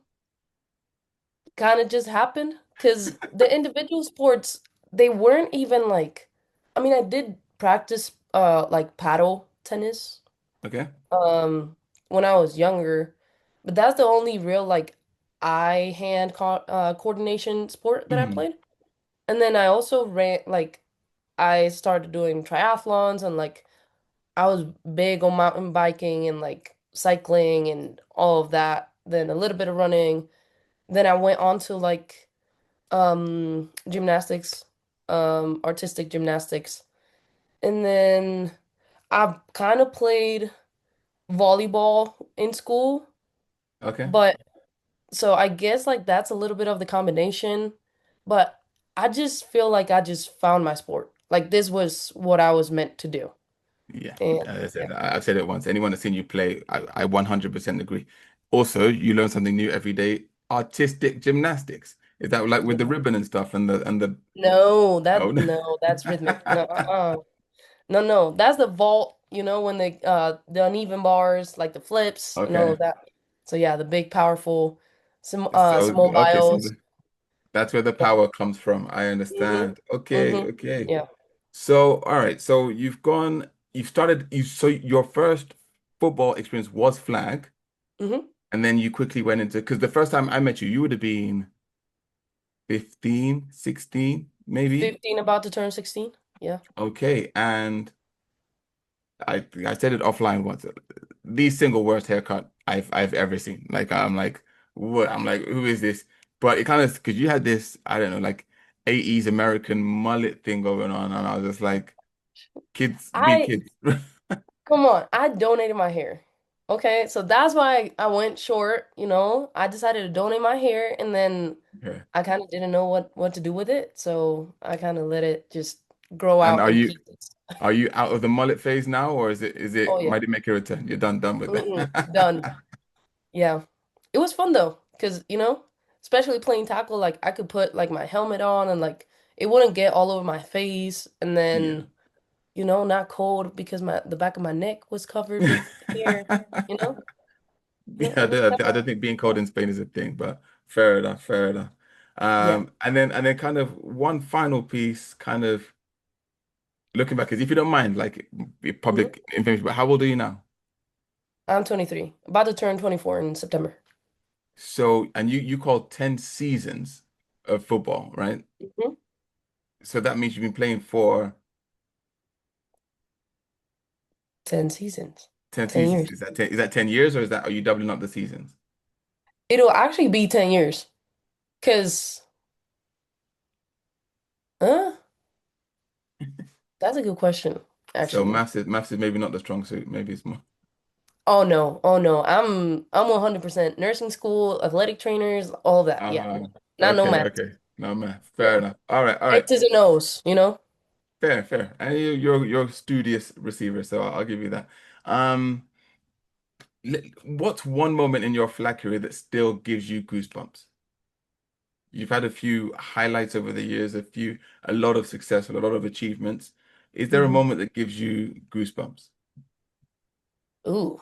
Kind of just happened because the individual sports, they weren't even like, I mean, I did practice like paddle tennis Okay. um when I was younger, but that's the only real like eye hand co coordination sport that I Mhm. played. And then I also ran like I started doing triathlons and like I was big on mountain biking and like cycling and all of that. Then a little bit of running. Then I went on to like gymnastics, artistic gymnastics. And then I kind of played volleyball in school, Okay. but so I guess like that's a little bit of the combination, but I just feel like I just found my sport. Like this was what I was meant to do. Yeah, And as I yeah. said, I've said it once. Anyone that's seen you play, I 100% agree. Also, you learn something new every day. Artistic gymnastics. Is that like with the Yeah. ribbon and stuff and the No, oh no, that's rhythmic. No, no, no. That's the vault, when the uneven bars, like the flips and all okay. of that. So yeah, the big powerful So some okay, so mobiles. that's where the Yeah. power comes from. I hmm understand. Okay, hmm okay. Yeah. So all right, so you've started so your first football experience was flag, hmm and then you quickly went into because the first time I met you, you would have been 15, 16, maybe. 15 about to turn 16. Yeah. Okay, and I said it offline once. The single worst haircut I've ever seen. Like I'm like, what? I'm like, who is this? But it kind of because you had this, I don't know, like 80s American mullet thing going on, and I was just like, kids be I kids. Come on, I donated my hair. Okay, so that's why I went short. I decided to donate my hair and then Yeah. I kind of didn't know what to do with it, so I kind of let it just grow And out in pieces. are you out of the mullet phase now, or is it Oh yeah. might it make a return? You're done with it. Done. Yeah. It was fun though, because especially playing tackle, like I could put like my helmet on and like it wouldn't get all over my face and Yeah. then not cold because the back of my neck was covered with hair, you know? Yeah, It was I kind of don't think being cold in Spain is a thing, but fair enough, fair enough. yeah. And then kind of one final piece, kind of looking back, because if you don't mind, like Mhm. public information, but how old are you now? I'm 23, about to turn 24 in September. So, and you call 10 seasons of football, right? Mhm. So that means you've been playing for 10 seasons, 10 10 seasons. years. Is that 10 years or are you doubling up the seasons? It'll actually be 10 years because, uh, that's a good question. So actually. maths is maybe not the strong suit. Maybe it's more. Oh no, oh no. I'm 100% nursing school, athletic trainers, all that. Yeah. Uh, Not no okay, math. okay. No math. Fair Yeah. enough. All right, all right. X's and O's, you know? Fair, fair. And you're a studious receiver, so I'll give you that. Um, what's one moment in your flag career that still gives you goosebumps? You've had a few highlights over the years, a lot of success, a lot of achievements. Is there a Mhm. moment that gives you goosebumps? Ooh,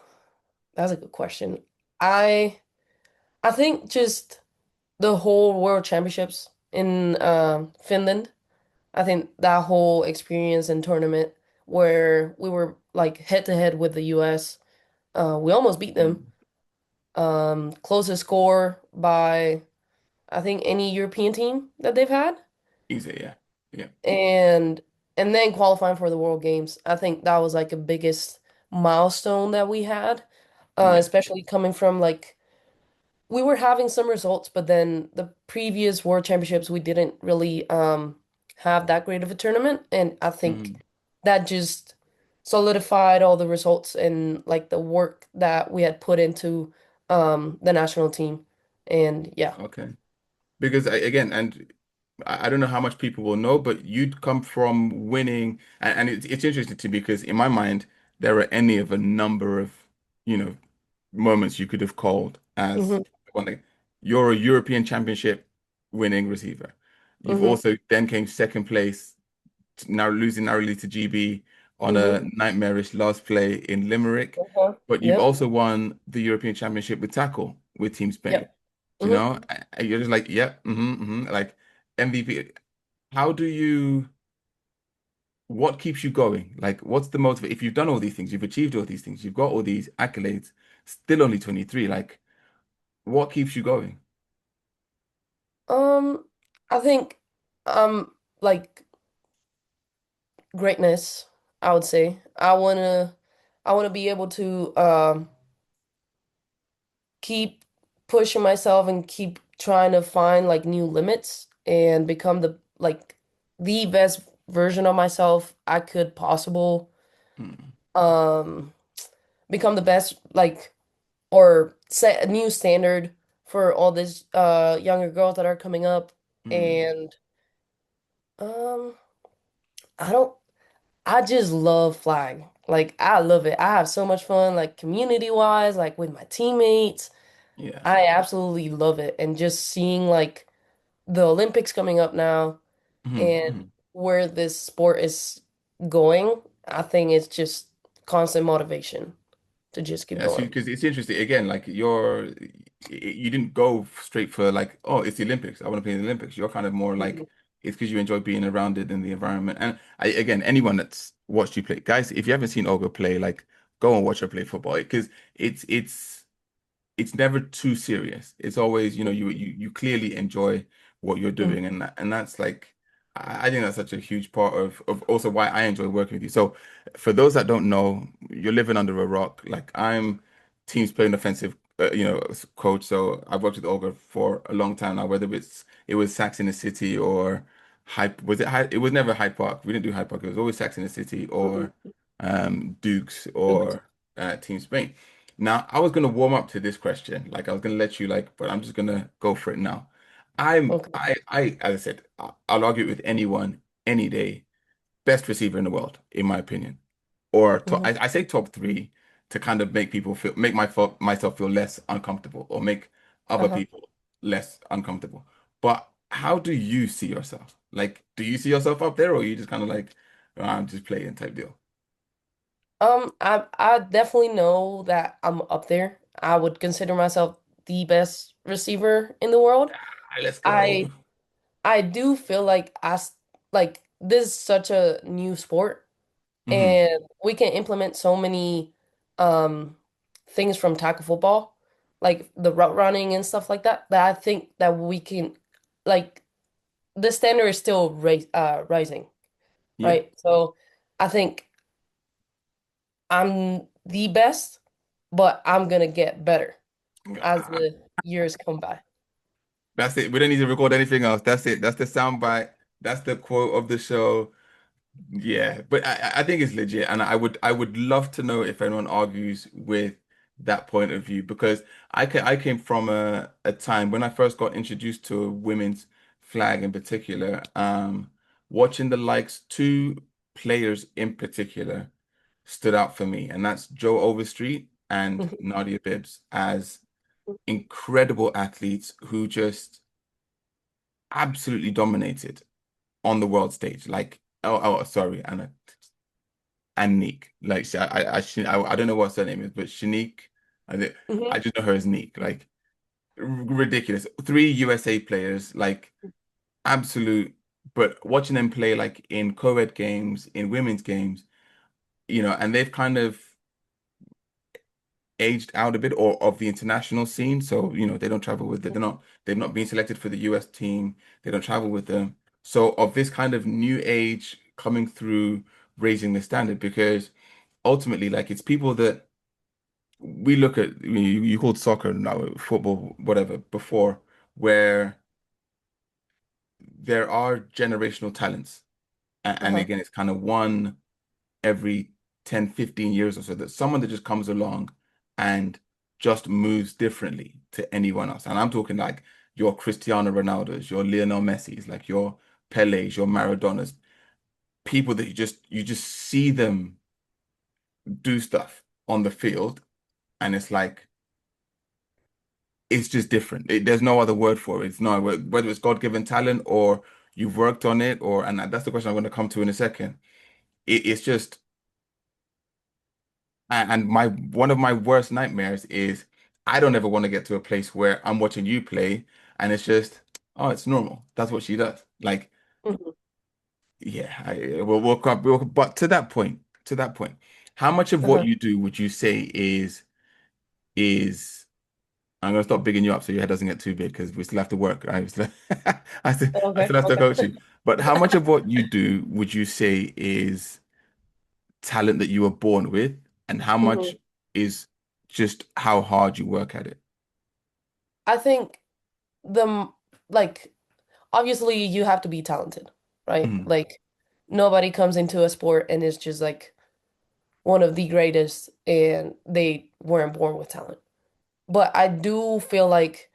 that's a good question. I I think just the whole World Championships in Finland. I think that whole experience and tournament where we were like head to head with the US, we almost beat them. Mm. Closest score by I think any European team that they've had, Easy, yeah. Yeah. and then qualifying for the World Games. I think that was like a biggest milestone that we had, Yeah. especially coming from like we were having some results, but then the previous World Championships we didn't really have that great of a tournament, and I think Mhm. that just solidified all the results and like the work that we had put into the national team. And yeah. Okay. Because again, and I don't know how much people will know, but you'd come from winning, and it's interesting to me because in my mind, there are any of a number of, you know, moments you could have called as Hmm. one thing. You're a European Championship winning receiver. You've Hmm. also then came second place, now losing narrowly to GB on Hmm. a nightmarish last play in Limerick. Uh-huh. But you've Yep. also won the European Championship with tackle with Team Spain. Yep. You Hmm. know, and you're just like, yep, like MVP. How do you, what keeps you going? Like, what's the motive? If you've done all these things, you've achieved all these things, you've got all these accolades, still only 23, like, what keeps you going? Um, I think like greatness, I would say. I wanna be able to keep pushing myself and keep trying to find like new limits and become the best version of myself I could possible Mm, um become the best like or set a new standard for all these younger girls that are coming up mm, and um I don't I just love flag. Like I love it. I have so much fun like community wise like with my teammates. yeah. I absolutely love it and just seeing like the Olympics coming up now Mhm, and mhm. where this sport is going, I think it's just constant motivation to just keep Yeah, so going. because it's interesting again, like you didn't go straight for like, oh, it's the Olympics. I want to play in the Olympics. You're kind of more like Mhm. it's because you enjoy being around it in the environment. And again, anyone that's watched you play, guys, if you haven't seen Olga play, like go and watch her play football because it's never too serious. It's always, you clearly enjoy what you're Mhm. doing, and that's like I think that's such a huge part of also why I enjoy working with you. So for those that don't know, you're living under a rock. Like I'm teams playing offensive, coach. So I've worked with Olga for a long time now, whether it was Sax in the City or Hype. Was it Hype? It was never Hyde Park. We didn't do Hyde Park. It was always Sax in the City or Mhm. Dukes Mhm. or Team Spain. Now, I was gonna warm up to this question, like I was gonna let you like, but I'm just gonna go for it now. Okay. As I said, I'll argue it with anyone, any day. Best receiver in the world, in my opinion. Or top, Mhm. I say top three to kind of make people feel, make myself feel less uncomfortable, or make other Uh-huh. people less uncomfortable. But how do you see yourself? Like, do you see yourself up there, or are you just kind of like, "Oh, I'm just playing" type deal? I definitely know that I'm up there. I would consider myself the best receiver in the world. Ah, let's go. I I do feel like like this is such a new sport Hmm. and we can implement so many um things from tackle football, like the route running and stuff like that, that I think that we can like the standard is still rising, Yeah. right? So I think I'm the best, but I'm gonna get better as the years come by. That's it. We don't need to record anything else. That's it. That's the sound bite. That's the quote of the show. Yeah, but I think it's legit, and I would love to know if anyone argues with that point of view because I came from a time when I first got introduced to women's flag in particular, watching the likes two players in particular stood out for me, and that's Joe Overstreet and Nadia Bibbs as incredible athletes who just absolutely dominated on the world stage. Like, sorry, and Neek. Like, I don't know what her name is, but Shanique, I Hmm. just know her as Neek. Like, ridiculous. Three USA players, like, absolute. But watching them play, like, in co-ed games, in women's games, and they've kind of aged out a bit or of the international scene. So, they don't travel with it. They've not been selected for the US team. They don't travel with them. So of this kind of new age coming through, raising the standard because ultimately, like it's people that we look at, you called soccer now, football, whatever, before, where there are generational talents. And Uh-huh. again, it's kind of one every 10, 15 years or so that someone that just comes along and just moves differently to anyone else. And I'm talking like your Cristiano Ronaldo's, your Lionel Messi's, like your Pele's, your Maradona's, people that you just see them do stuff on the field, and it's just different. There's no other word for it. It's not whether it's God-given talent or you've worked on it, and that's the question I'm going to come to in a second. It's just and my one of my worst nightmares is I don't ever want to get to a place where I'm watching you play and it's just, oh, it's normal. That's what she does. Like, Hmm. yeah, but to that point, how much of what Uh-huh. you do would you say is I'm gonna stop bigging you up so your head doesn't get too big because we still have to work. I still, I Okay, still have to okay. coach you. But how much of what you do would you say is talent that you were born with, and how much Hmm. is just how hard you work at it? I think the like obviously you have to be talented, right? Mm, Like nobody comes into a sport and is just like one of the greatest and they weren't born with talent. But I do feel like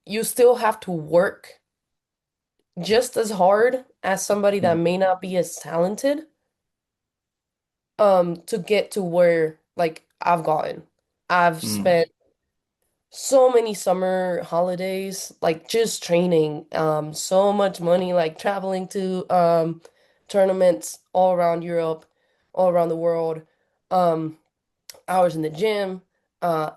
you still have to work just as hard as somebody that mm, may not be as talented to get to where like I've gotten. I've mm, spent so many summer holidays like just training, so much money like traveling to tournaments all around Europe, all around the world. Um Hours in the gym,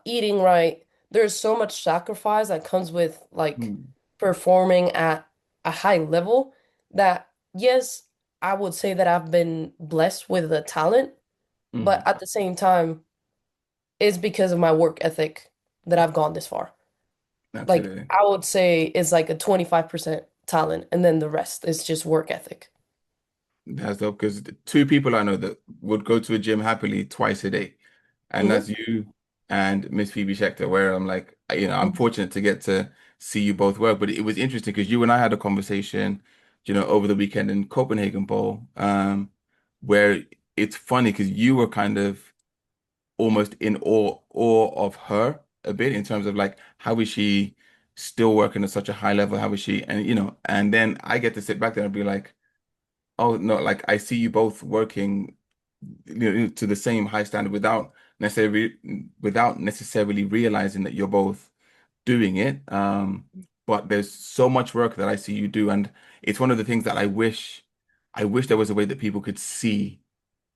eating right. There's so much sacrifice that comes with like mm, performing at a high level that yes, I would say that I've been blessed with the talent, but mm. at the same time, it's because of my work ethic that I've gone this far. Like Absolutely. I would say it's like a 25% talent and then the rest is just work ethic. That's dope because two people I know that would go to a gym happily twice a day, and that's Hmm. you and Miss Phoebe Schechter, where I'm like, I'm Hmm. fortunate to get to see you both work. But it was interesting because you and I had a conversation, over the weekend in Copenhagen Bowl, where it's funny because you were kind of almost in awe of her a bit in terms of like how is she still working at such a high level? How is she? And and then I get to sit back there and be like, oh no, like I see you both working, to the same high standard without necessarily realizing that you're both doing it. But there's so much work that I see you do, and it's one of the things that I wish there was a way that people could see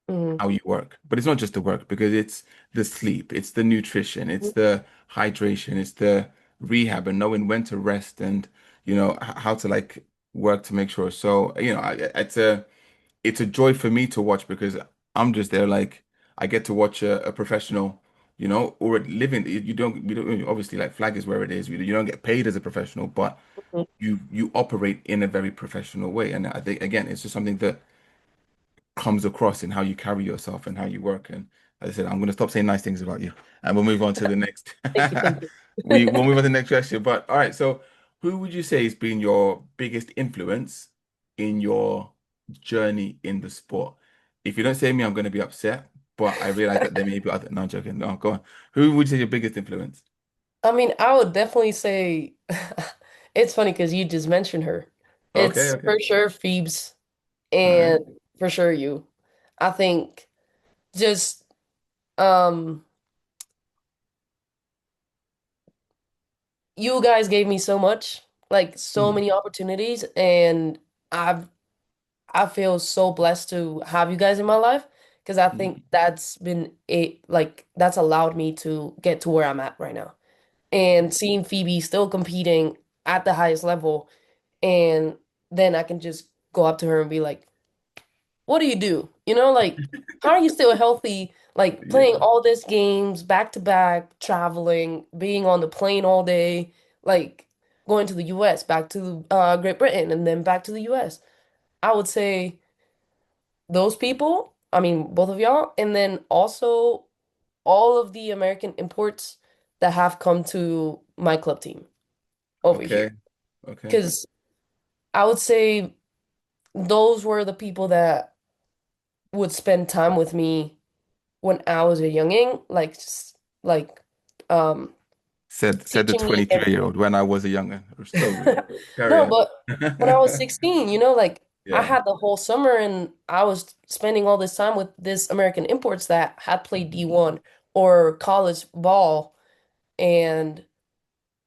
Hmm. how you work. But it's not just the work because it's the sleep, it's the nutrition, it's the hydration, it's the rehab and knowing when to rest and how to like work to make sure. So, it's a joy for me to watch because I'm just there like I get to watch a professional, or living. You don't obviously like flag is where it is. You don't get paid as a professional, but you operate in a very professional way. And I think again, it's just something that comes across in how you carry yourself and how you work. And as I said, I'm going to stop saying nice things about you, and we'll move on to the nenext. Thank you, thank you. We'll move on to the next question. But all right, so who would you say has been your biggest influence in your journey in the sport? If you don't say me, I'm going to be upset. But I realize that there may be other. No, I'm joking. No, go on. Who would you say your biggest influence? I mean, I would definitely say it's funny because you just mentioned her. Okay, It's okay. for sure Phoebes All right. and for sure you. I think just um you guys gave me so much, like so Mm, many opportunities, and I've I feel so blessed to have you guys in my life because I think mm. that's been that's allowed me to get to where I'm at right now. And seeing Phoebe still competing at the highest level, and then I can just go up to her and be like, "What do you do? You know, like how are you still healthy? Like playing Yeah. all these games back to back, traveling, being on the plane all day, like going to the US, back to Great Britain, and then back to the US." I would say those people, I mean, both of y'all, and then also all of the American imports that have come to my club team over here. Okay. Okay. Because I would say those were the people that would spend time with me when I was a youngin, like um Said the teaching me everything. 23-year-old when I was a younger. So rude. Carry No, on. but when I was 16, like I Yeah. had the whole summer and I was spending all this time with this American imports that had played Mhm. D1 or college ball, and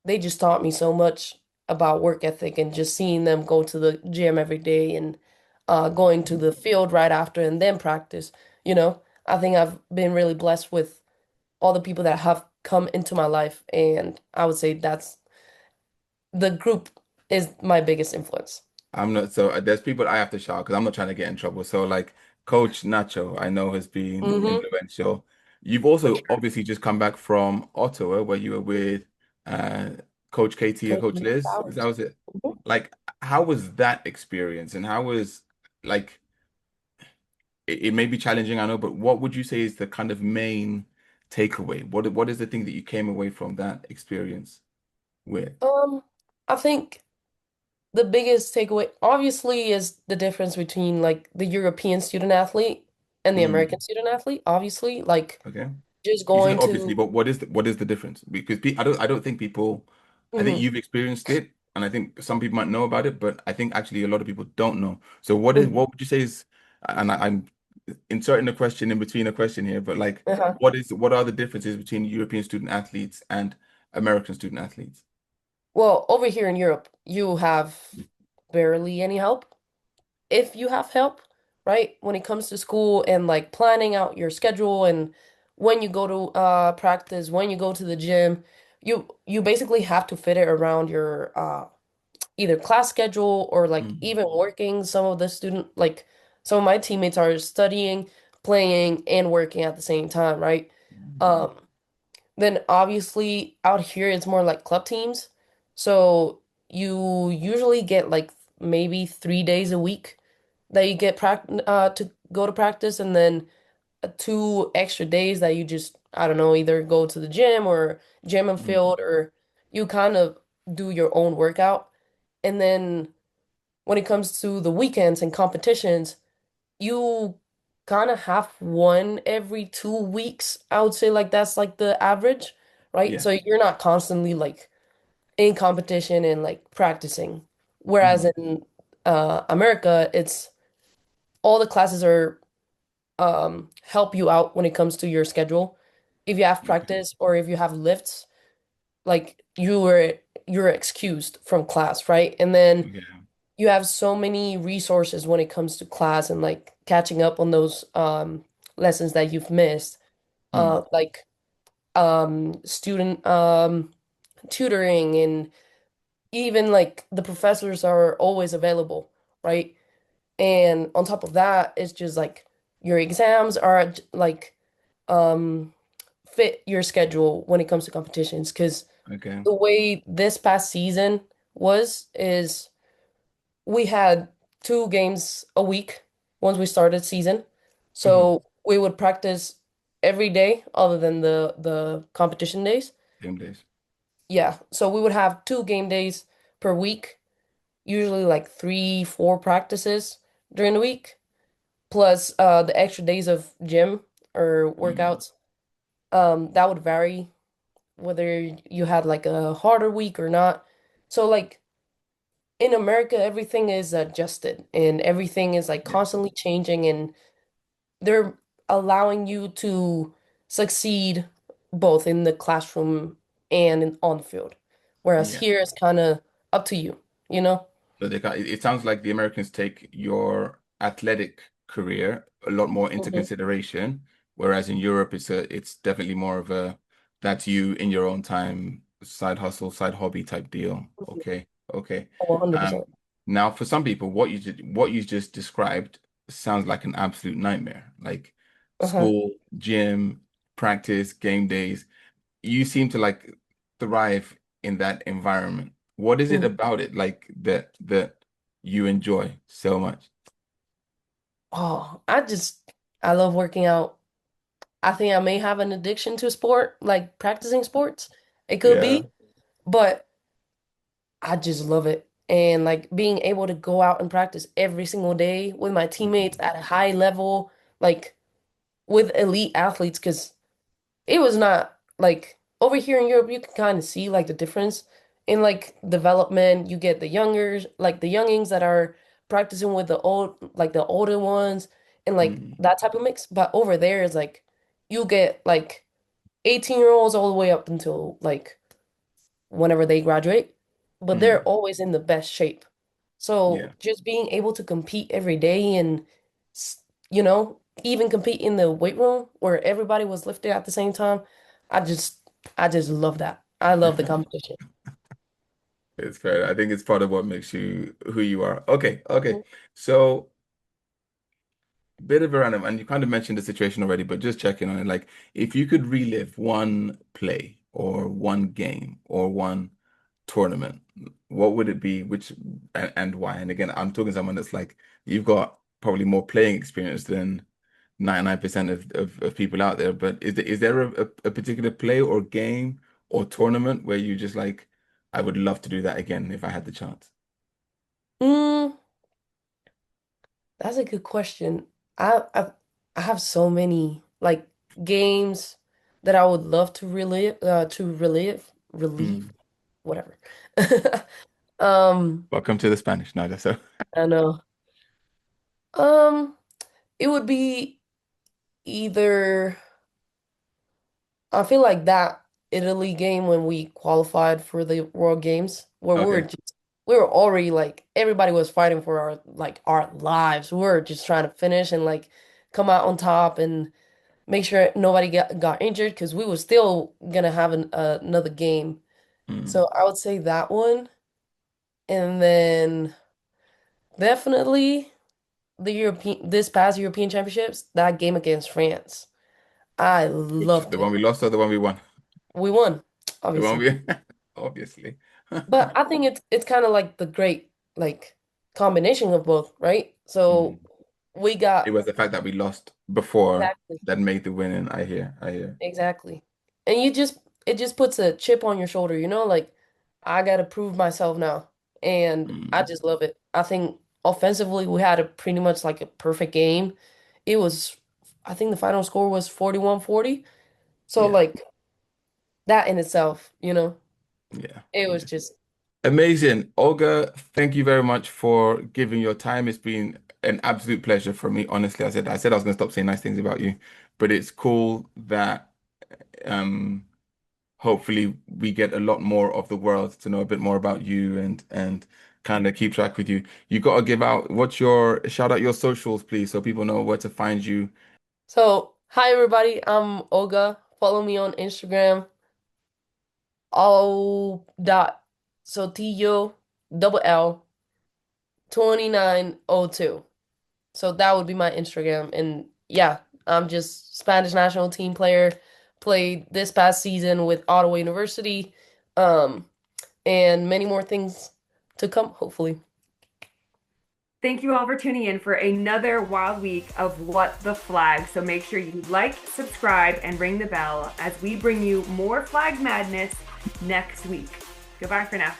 they just taught me so much about work ethic and just seeing them go to the gym every day and going to the field right after and then practice. I think I've been really blessed with all the people that have come into my life, and I would say that's the group is my biggest influence. I'm not so there's people I have to shout because I'm not trying to get in trouble. So like Coach Nacho, I know has been Mm-hmm. influential. You've also obviously just come back from Ottawa where you were with uh Coach KT or Coach Liz. Is that was it? Like how was that experience and how was like it may be challenging, I know, but what would you say is the kind of main takeaway? What is the thing that you came away from that experience with? I think the biggest takeaway obviously is the difference between like the European student athlete and the Mm, American student athlete. Obviously, like okay. just You said going obviously, to but what is the difference? Because I don't think people, I think Mhm, you've experienced it, and I think some people might know about it, but I think actually a lot of people don't know. So mhm, what would you say is, and I'm inserting a question in between a question here, but like uh-huh. what are the differences between European student athletes and American student athletes? Well, over here in Europe, you have barely any help. If you have help, right? When it comes to school and like planning out your schedule and when you go to practice, when you go to the gym, you basically have to fit it around your either class schedule or like Mm, even working. Some of my teammates are studying, playing, and working at the same time, right? mm, Um, then obviously out here it's more like club teams. So you usually get like maybe 3 days a week that you get to go to practice, and then 2 extra days that you just, I don't know, either go to the gym or gym and mm, field, or you kind of do your own workout. And then when it comes to the weekends and competitions, you kind of have one every 2 weeks. I would say like that's like the average, right? yeah. So you're not constantly like in competition and like practicing. Whereas Mm, in America, it's all the classes are help you out when it comes to your schedule. If you have okay. practice or if you have lifts, like you're excused from class, right? And then Okay. you have so many resources when it comes to class and like catching up on those lessons that you've missed. Mm, Like student tutoring, and even like the professors are always available, right? And on top of that, it's just like your exams are like um fit your schedule when it comes to competitions, because okay. the way this past season is we had 2 games a week once we started season. Hmm. So we would practice every day other than the competition days. Game days. Yeah, so we would have 2 game days per week, usually like 3, 4 practices, during the week, plus the extra days of gym or Mm, workouts. That would vary whether you had like a harder week or not. So like in America, everything is adjusted and everything is like yeah, constantly changing, and they're allowing you to succeed both in the classroom and on the field. Whereas yeah. here it's kind of up to you, you know? So it sounds like the Americans take your athletic career a lot more into Hmm. consideration, whereas in Europe it's definitely more of a that's you in your own time, side hustle, side hobby type deal. Okay, okay. 100%. Um, Now for some people, what you just described sounds like an absolute nightmare. Like Uh-huh. school, gym, practice, game days. You seem to like thrive in that environment. What is it Mhm. about it like that you enjoy so much? Oh, I love working out. I think I may have an addiction to sport, like practicing sports. It could Yeah. be, but I just love it. And like being able to go out and practice every single day with my teammates Mm, at a high level, like with elite athletes, because it was not like over here in Europe, you can kind of see like the difference in like development. You get the younger, like the youngings that are practicing with the old, like the older ones, and like mm, that type of mix. But over there is like you get like 18-year-olds all the way up until like whenever they graduate, but they're mm. always in the best shape. So Yeah. just being able to compete every day and, you know, even compete in the weight room where everybody was lifted at the same time, I just, I just love that. I love the competition. It's fair. I think it's part of what makes you who you are. Okay, okay. Mhm. So bit of a random, and you kind of mentioned the situation already, but just checking on it. Like, if you could relive one play or one game or one tournament, what would it be? Which and why? And again, I'm talking to someone that's like, you've got probably more playing experience than 99% of people out there. But is there a particular play or game or tournament where you just like, I would love to do that again if I had the chance? Mm, that's a good question. I I have so many like games that I would love relive, Mm. whatever. Um, Welcome to the Spanish. No, that's so. I know. Um, it would be either I feel like that Italy game when we qualified for the World Games, where Okay. we were already like everybody was fighting for our lives. We were just trying to finish and like come out on top and make sure nobody got injured because we were still gonna have another game. Mm. So I would say that one, and then definitely this past European Championships, that game against France. I Which loved the one it. we lost or the one we won? We won, The one obviously. we obviously. But I think it's kind of like the great like combination of both, right? So Mm. we It got was the fact that we lost before exactly, that made the winning. I hear. I hear. exactly. And it just puts a chip on your shoulder, you know, like I gotta prove myself now. And I Mm. just love it. I think offensively we had a pretty much like a perfect game. It was I think the final score was 41-40. So Yeah. like that in itself, you know, Yeah. it was Yeah. just Amazing. Olga, thank you very much for giving your time. It's been an absolute pleasure for me. Honestly, I said I was gonna stop saying nice things about you, but it's cool that um hopefully we get a lot more of the world to know a bit more about you and kind of keep track with you. You got to give out what's your shout out your socials, please, so people know where to find you. so hi everybody, I'm Olga. Follow me on Instagram, O dot Sotillo double L 2902. So that would be my Instagram. And yeah, I'm just Spanish national team player. Played this past season with Ottawa University, um, and many more things to come, hopefully. Thank you all for tuning in for another wild week of What the Flag. So make sure you like, subscribe, and ring the bell as we bring you more flag madness next week. Goodbye for now.